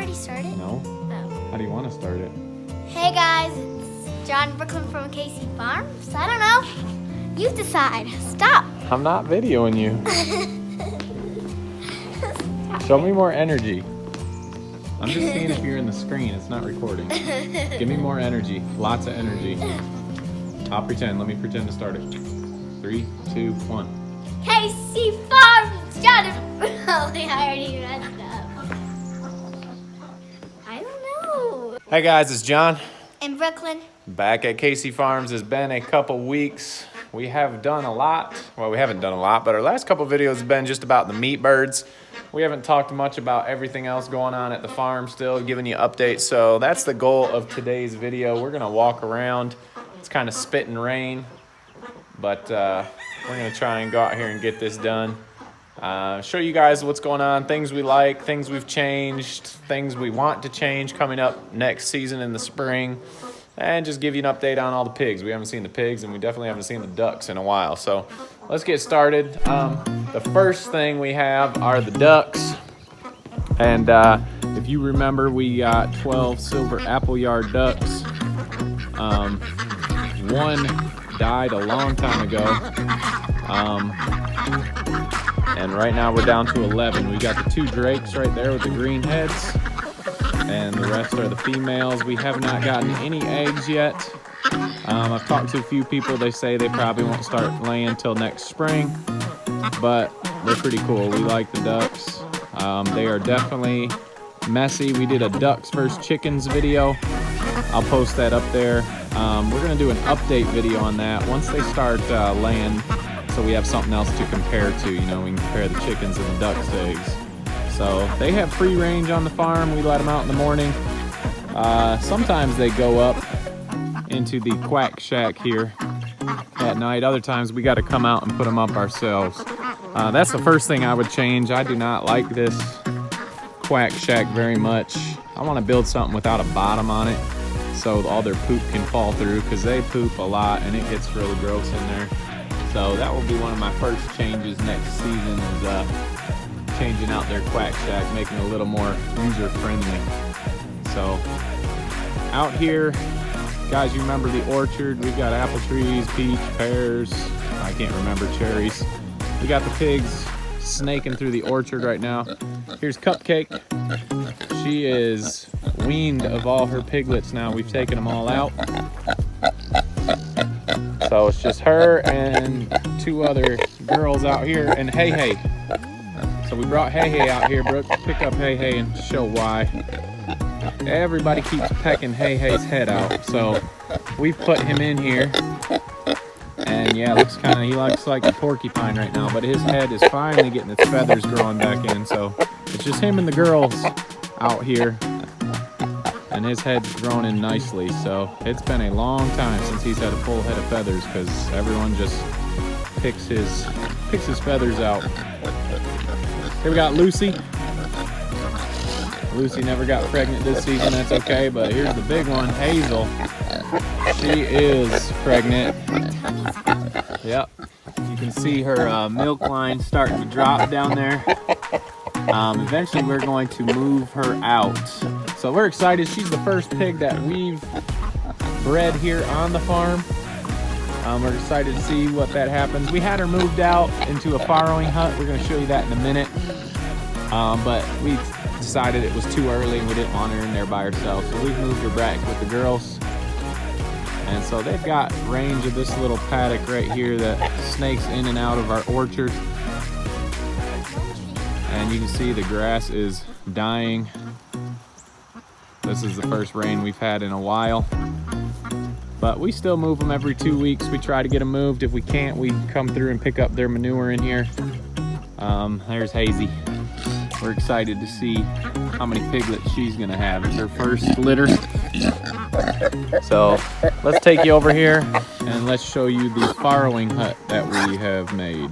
already started? No. Oh. How do you want to start it? Hey guys, it's John Brooklyn from KC Farms. I don't know. You decide. Stop. I'm not videoing you. Show me more energy. I'm just seeing if you're in the screen. It's not recording. Give me more energy. Lots of energy. I'll pretend. Let me pretend to start it. 3, 2, 1. KC Farms. John Brooklyn. I already messed up. I don't know. Hey guys, it's John. In Brooklyn. Back at KC Farms. It's been a couple weeks. We have done a lot. Well, we haven't done a lot, but our last couple videos have been just about the meat birds. We haven't talked much about everything else going on at the farm still, giving you updates. So that's the goal of today's video. We're gonna walk around. It's kind of spitting rain, but we're gonna try and go out here and get this done. Show you guys what's going on, things we like, things we've changed, things we want to change coming up next season in the spring, and just give you an update on all the pigs. We haven't seen the pigs, and we definitely haven't seen the ducks in a while. So let's get started. The first thing we have are the ducks. And if you remember, we got 12 silver Appleyard ducks. One died a long time ago. And right now we're down to 11. We got the 2 drakes right there with the green heads. And the rest are the females. We have not gotten any eggs yet. I've talked to a few people. They say they probably won't start laying until next spring, but they're pretty cool. We like the ducks. They are definitely messy. We did a ducks versus chickens video. I'll post that up there. We're gonna do an update video on that once they start laying, so we have something else to compare to. You know, we can compare the chickens and the ducks to eggs. So they have free range on the farm. We let them out in the morning. Sometimes they go up into the quack shack here at night. Other times we got to come out and put them up ourselves. That's the first thing I would change. I do not like this quack shack very much. I want to build something without a bottom on it so all their poop can fall through, because they poop a lot and it gets really gross in there. So that will be one of my first changes next season, is changing out their quack shack, making it a little more user friendly. So out here, guys, you remember the orchard? We've got apple trees, peach, pears, I can't remember, cherries. We got the pigs snaking through the orchard right now. Here's Cupcake. She is weaned of all her piglets now. We've taken them all out. So it's just her and 2 other girls out here, and Hey Hey. So we brought Hey Hey out here, Brooke. Pick up Hey Hey and show why. Everybody keeps pecking Hey Hey's head out, so we've put him in here. And yeah, he looks like a porcupine right now, but his head is finally getting its feathers growing back in. So it's just him and the girls out here, and his head's grown in nicely. So it's been a long time since he's had a full head of feathers, because everyone just picks his feathers out. Here we got Lucy. Lucy never got pregnant this season, that's okay, but here's the big one, Hazel. She is pregnant. Yep, you can see her milk line starting to drop down there. Eventually we're going to move her out. So we're excited. She's the first pig that we've bred here on the farm. We're excited to see what that happens. We had her moved out into a farrowing hut. We're gonna show you that in a minute. But we decided it was too early and we didn't want her in there by herself. So we've moved her back with the girls. And so they've got range of this little paddock right here that snakes in and out of our orchard. And you can see the grass is dying. This is the first rain we've had in a while. But we still move them every 2 weeks. We try to get them moved. If we can't, we come through and pick up their manure in here. There's Hazy. We're excited to see how many piglets she's gonna have. It's her first litter. So let's take you over here and let's show you the farrowing hut that we have made.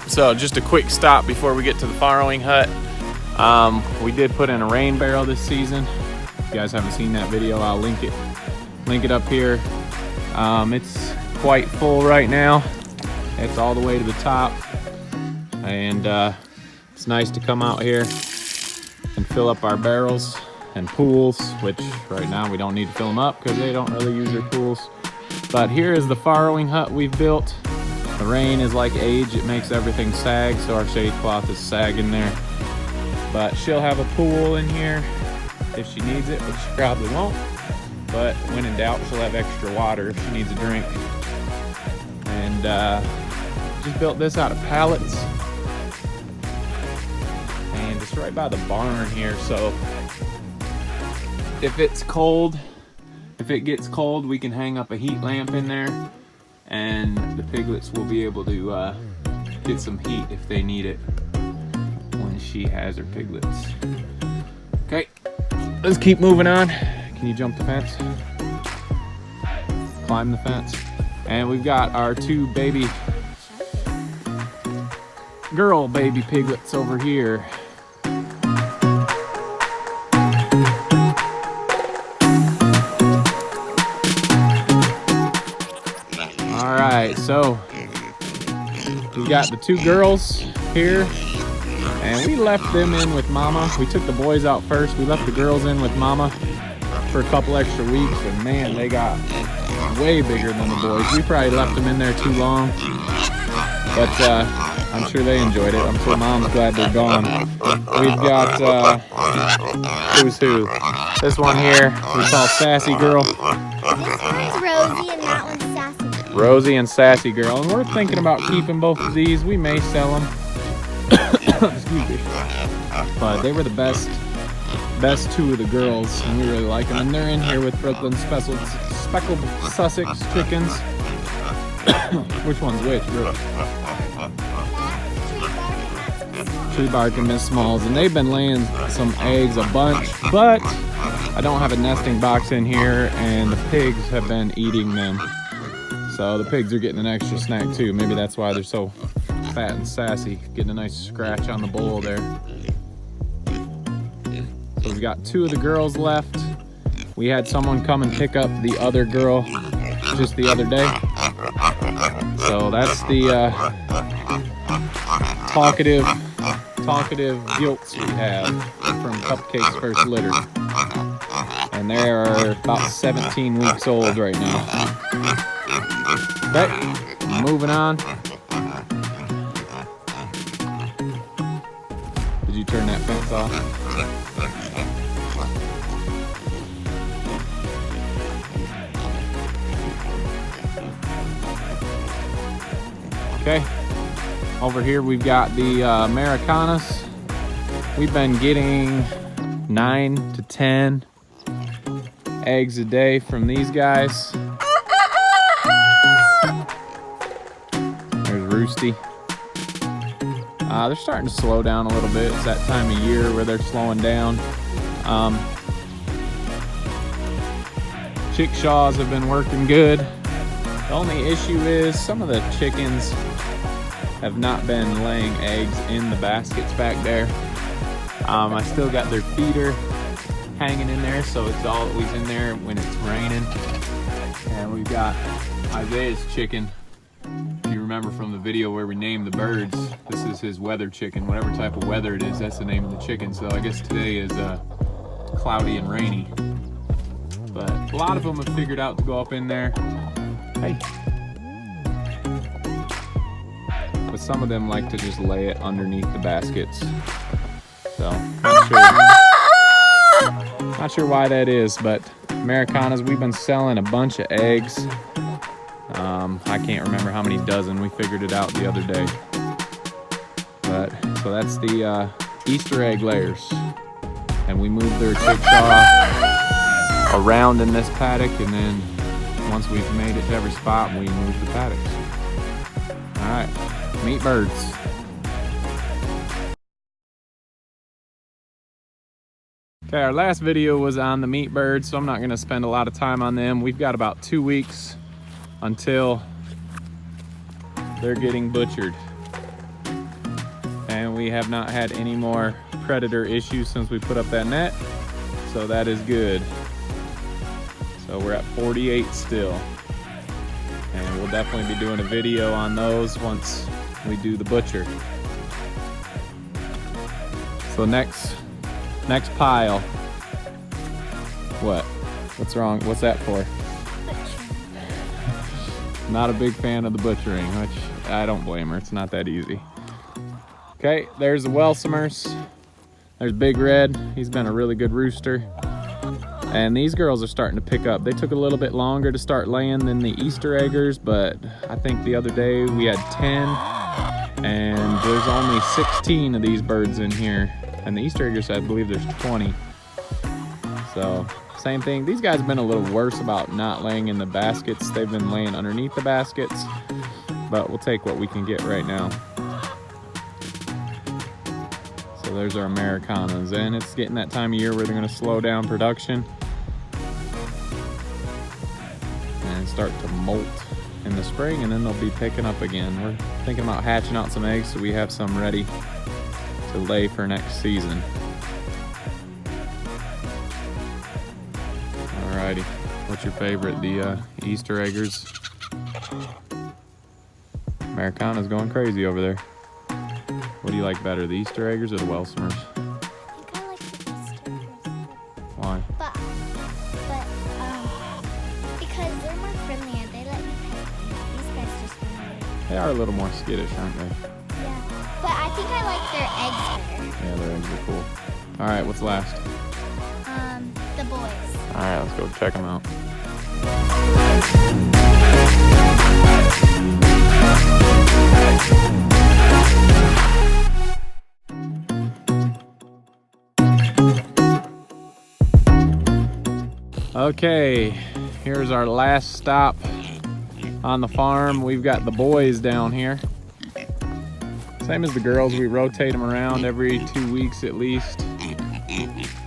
So just a quick stop before we get to the farrowing hut. We did put in a rain barrel this season. you guys haven't seen that video, I'll link it up here. It's quite full right now. It's all the way to the top, and it's nice to come out here and fill up our barrels and pools, which right now we don't need to fill them up because they don't really use their pools. But here is the farrowing hut we've built. The rain is like age, it makes everything sag, so our shade cloth is sagging there. But she'll have a pool in here if she needs it, which she probably won't. But when in doubt, she'll have extra water if she needs a drink. And just built this out of pallets. And it's right by the barn here, so if it's cold, if it gets cold, we can hang up a heat lamp in there, and the piglets will be able to get some heat if they need it when she has her piglets. Okay, let's keep moving on. Can you jump the fence? Climb the fence. And we've got our two girl baby piglets over here. All right, so we got the two girls here, and we left them in with mama. We took the boys out first. We left the girls in with mama for a couple extra weeks, and man, they got way bigger than the boys. We probably left them in there too long, but I'm sure they enjoyed it. I'm sure mom's glad they're gone. We've got who's who. This one here we call Sassy Girl. This one's Rosie and that one's Sassy. Rosie and Sassy Girl, and we're thinking about keeping both of these. We may sell them. Excuse me. But they were the best two of the girls, and we really like them. And they're in here with Brooklyn speckled Sussex chickens. Which one's which, really? Tree Bark and Miss Smalls, and they've been laying some eggs a bunch, but I don't have a nesting box in here, and the pigs have been eating them. So the pigs are getting an extra snack too. Maybe that's why they're so fat and sassy. Getting a nice scratch on the bowl there. So we've got two of the girls left. We had someone come and pick up the other girl just the other day. So that's the talkative gilts we have from Cupcake's first litter. And they are about 17 weeks old right now. Okay, moving on. Did you turn that fence off? Okay, over here we've got the Americanas. We've been getting 9 to 10 eggs a day from these guys. There's Roosty. They're starting to slow down a little bit. It's that time of year where they're slowing down. Chickshaws have been working good. The only issue is some of the chickens have not been laying eggs in the baskets back there. I still got their feeder hanging in there, so it's always in there when it's raining. And we've got Isaiah's chicken. If you remember from the video where we named the birds, this is his weather chicken. Whatever type of weather it is, that's the name of the chicken. So I guess today is cloudy and rainy. But a lot of them have figured out to go up in there. Hey. But some of them like to just lay it underneath the baskets. So, not sure why that is, but Americanas, we've been selling a bunch of eggs. I can't remember how many dozen. We figured it out the other day. But, so that's the Easter egg layers. And we moved their chickshaw around in this paddock, and then once we've made it to every spot, we move the paddocks. All right, meat birds. Okay, our last video was on the meat birds, so I'm not gonna spend a lot of time on them. We've got about 2 weeks until they're getting butchered. And we have not had any more predator issues since we put up that net. so that is good. So we're at 48 still. And we'll definitely be doing a video on those once we do the butcher. So next pile. What? What's wrong? What's that for? Not a big fan of the butchering, which I don't blame her. It's not that easy. Okay, there's the Welsumers. There's Big Red. He's been a really good rooster. And these girls are starting to pick up. They took a little bit longer to start laying than the Easter eggers, but I think the other day we had 10, and there's only 16 of these birds in here. And the Easter eggers, I believe there's 20. So, same thing. These guys have been a little worse about not laying in the baskets. They've been laying underneath the baskets, but we'll take what we can get right now. So there's our Americanas, and it's getting that time of year where they're gonna slow down production and start to molt in the spring, and then they'll be picking up again. We're thinking about hatching out some eggs so we have some ready to lay for next season. Alrighty, what's your favorite? The Easter eggers? Americana's going crazy over there. What do you like better, the Easter eggers or the Welsumers? I think I like the Easter eggers. Why? But because they're more friendly and they let me pet them. These guys just run away. They are a little more skittish, aren't they? Yeah. But I think I like their eggs better. Yeah, their eggs are cool. All right, what's last? The boys. All right, let's go check them out. Okay, here's our last stop on the farm. We've got the boys down here. Same as the girls, we rotate them around every 2 weeks at least.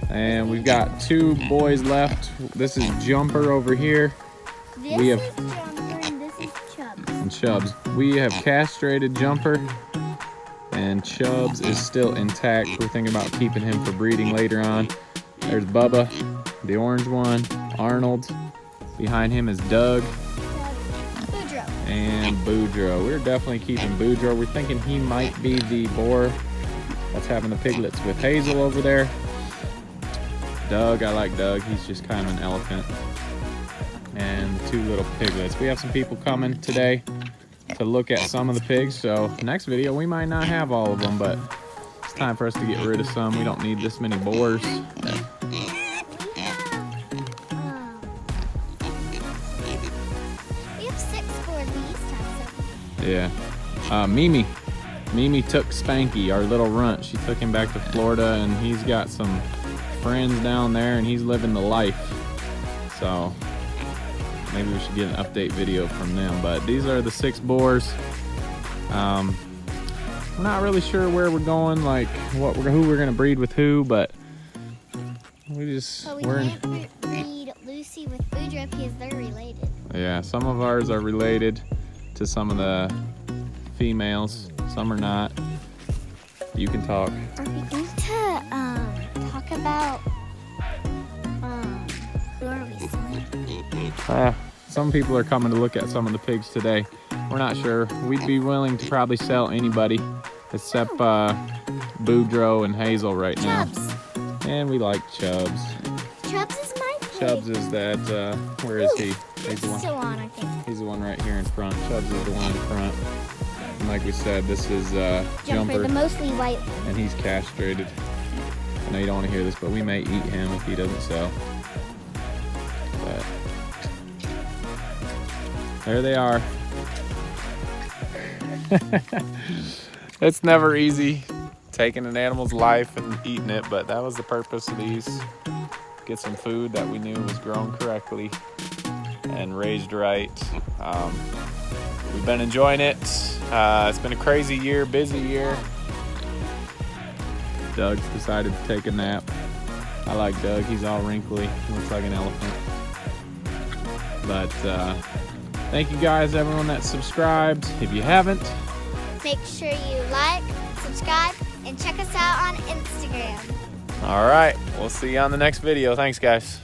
And we've got 2 boys left. This is Jumper over here. This We have- is Jumper and this is Chubbs. And Chubbs. We have castrated Jumper, and Chubbs is still intact. We're thinking about keeping him for breeding later on. There's Bubba, the orange one, Arnold. Behind him is Doug Boudreaux. and Boudreaux. We're definitely keeping Boudreaux. We're thinking he might be the boar that's having the piglets with Hazel over there. Doug, I like Doug. He's just kind of an elephant. And the 2 little piglets. We have some people coming today to look at some of the pigs. So next video, we might not have all of them, but it's time for us to get rid of some. We don't need this many boars. We have 6 for these times. Yeah. Mimi took Spanky, our little runt. She took him back to Florida, and he's got some friends down there, and he's living the life. So maybe we should get an update video from them. But these are the 6 boars. We're not really sure where we're going, like who we're gonna breed with who, but But we we're in. can't breed Lucy with Boudreaux because they're related. Yeah, some of ours are related to some of the females. Some are not. You can talk. Are we going to talk about who are we selling? Some people are coming to look at some of the pigs today. We're not sure. We'd be willing to probably sell anybody except Boudreaux and Hazel right now. Chubbs. And we like Chubbs. Chubbs is my pig. Chubbs is that, where is he? He's the It's still on, I think. He's the one right here in front. Chubbs is the one in front. And like we said, this is Jumper, the mostly white. and he's castrated. I know you don't want to hear this, but we may eat him if he doesn't sell. But there they are. It's never easy taking an animal's life and eating it, but that was the purpose of these. Get some food that we knew was grown correctly and raised right. We've been enjoying it. It's been a crazy year, busy year. Doug decided to take a nap. I like Doug. He's all wrinkly. He looks like an elephant. But thank you guys, everyone that subscribed. If you haven't, Make sure you like, subscribe, and check us out on Instagram. All right, we'll see you on the next video. Thanks, guys.